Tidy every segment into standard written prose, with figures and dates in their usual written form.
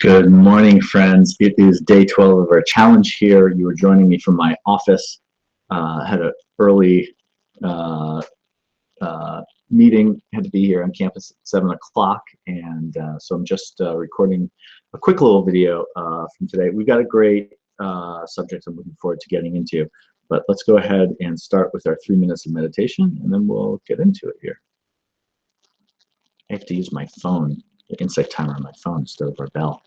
Good morning, friends. It is day 12 of our challenge here. You are joining me from my office. Had an early meeting, had to be here on campus at 7 o'clock, and so I'm just recording a quick little video from today. We've got a great subject I'm looking forward to getting into, but let's go ahead and start with our 3 minutes of meditation, and then we'll get into it here. I have to use my phone, the insight timer on my phone instead of our bell.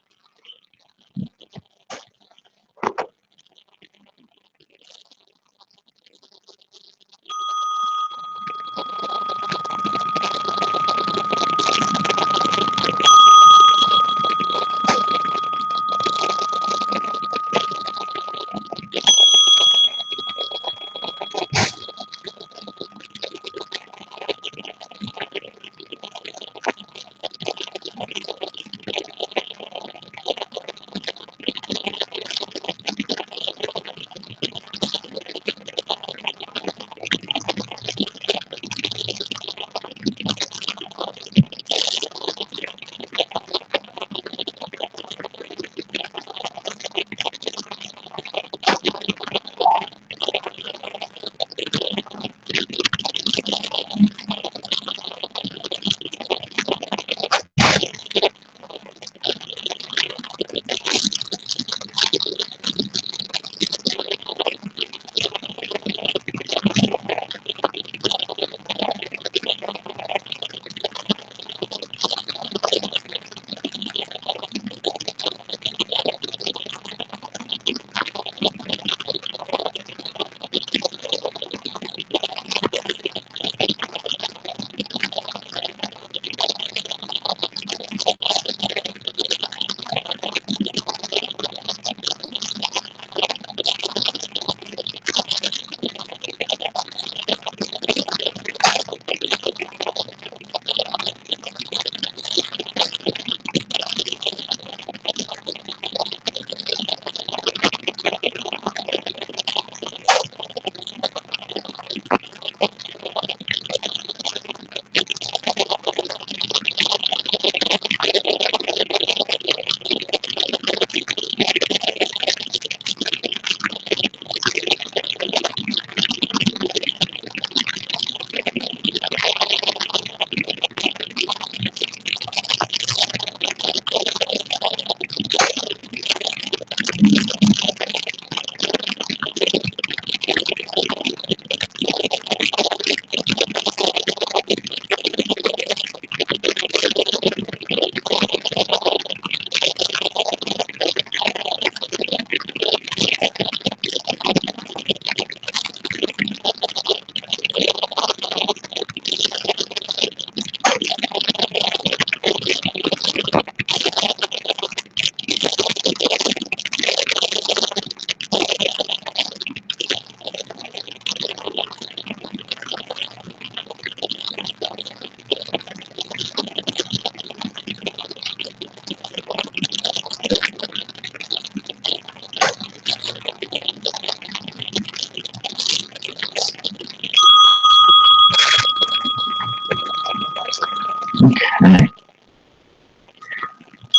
Okay.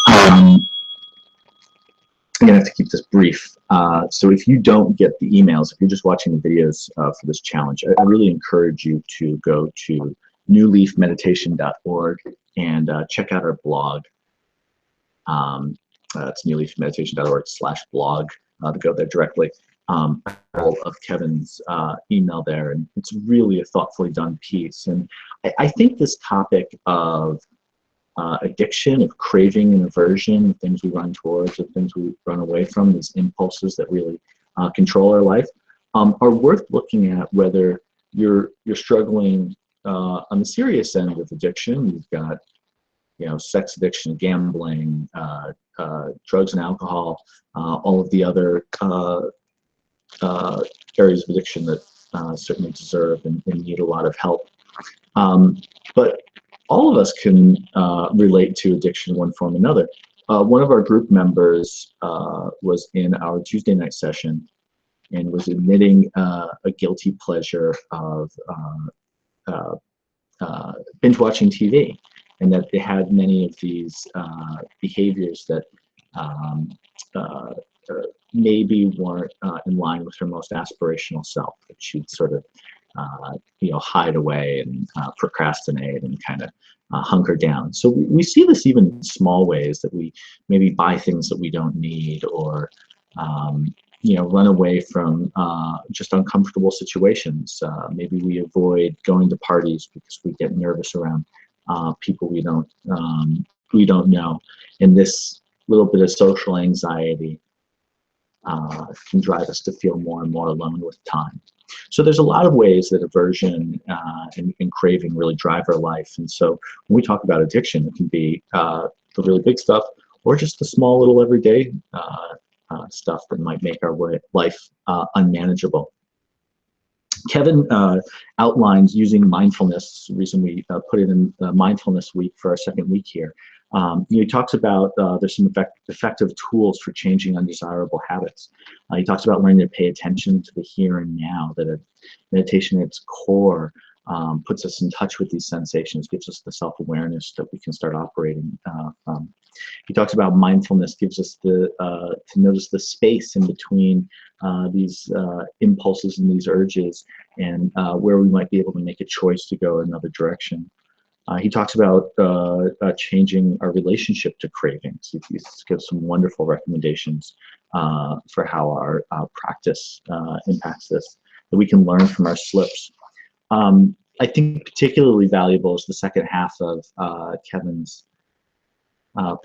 I'm going to have to keep this brief. So if you don't get the emails, if you're just watching the videos for this challenge, I really encourage you to go to newleafmeditation.org and check out our blog. It's newleafmeditation.org/blog to go there directly. All of Kevin's email there, and it's really a thoughtfully done piece. And I think this topic of addiction, of craving and aversion, the things we run towards, the things we run away from, these impulses that really control our life, are worth looking at. Whether you're struggling on the serious end of addiction, you've got sex addiction, gambling, drugs and alcohol, all of the other areas of addiction that certainly deserve and need a lot of help. But all of us can relate to addiction in one form or another. One of our group members was in our Tuesday night session and was admitting a guilty pleasure of binge watching TV, and that they had many of these behaviors that um, uh, maybe weren't in line with her most aspirational self, that she'd sort of hide away and procrastinate and kind of hunker down. So we see this even in small ways, that we maybe buy things that we don't need, or run away from just uncomfortable situations. Maybe we avoid going to parties because we get nervous around people we don't know, and this little bit of social anxiety can drive us to feel more and more alone with time. So there's a lot of ways that aversion and craving really drive our life. And so when we talk about addiction, it can be the really big stuff, or just the small little everyday stuff that might make our life unmanageable. Kevin outlines using mindfulness. The reason we put it in Mindfulness Week for our second week here. He talks about there's some effective tools for changing undesirable habits. He talks about learning to pay attention to the here and now, that a meditation at its core puts us in touch with these sensations, gives us the self-awareness that we can start operating from. He talks about mindfulness gives us the to notice the space in between these impulses and these urges, and where we might be able to make a choice to go another direction. He talks about changing our relationship to cravings. He gives some wonderful recommendations for how our practice impacts this, that we can learn from our slips. I think particularly valuable is the second half of Kevin's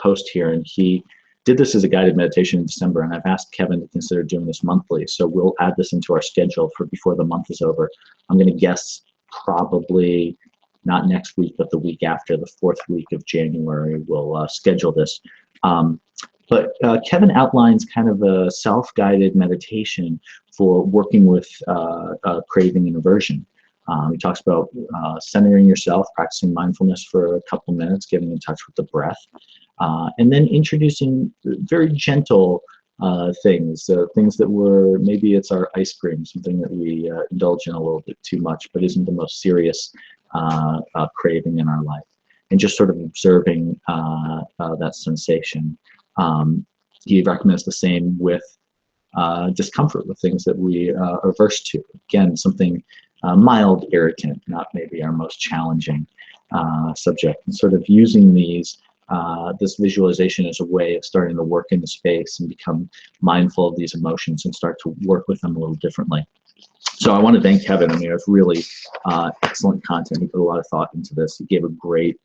post here, and he did this as a guided meditation in December, and I've asked Kevin to consider doing this monthly, so we'll add this into our schedule for before the month is over. I'm going to guess probably not next week, but the week after, the 4th week of January, we'll schedule this. But Kevin outlines kind of a self-guided meditation for working with craving and aversion. He talks about centering yourself, practicing mindfulness for a couple minutes, getting in touch with the breath, and then introducing very gentle things that were, maybe it's our ice cream, something that we indulge in a little bit too much, but isn't the most serious craving in our life, and just sort of observing that sensation. He recommends the same with discomfort, with things that we are averse to. Again, something mild irritant, not maybe our most challenging subject, and sort of using this visualization as a way of starting to work in the space and become mindful of these emotions and start to work with them a little differently. So I want to thank Kevin. I mean, it's really excellent content. He put a lot of thought into this. He gave a great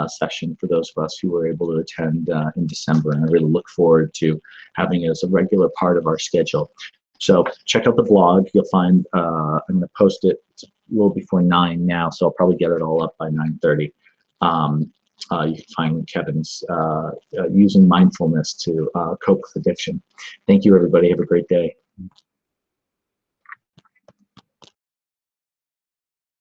session for those of us who were able to attend in December, and I really look forward to having it as a regular part of our schedule. So check out the blog. You'll find, I'm going to post it, it's a little before 9 now, so I'll probably get it all up by 9:30. You can find Kevin's using mindfulness to cope with addiction. Thank you, everybody. Have a great day.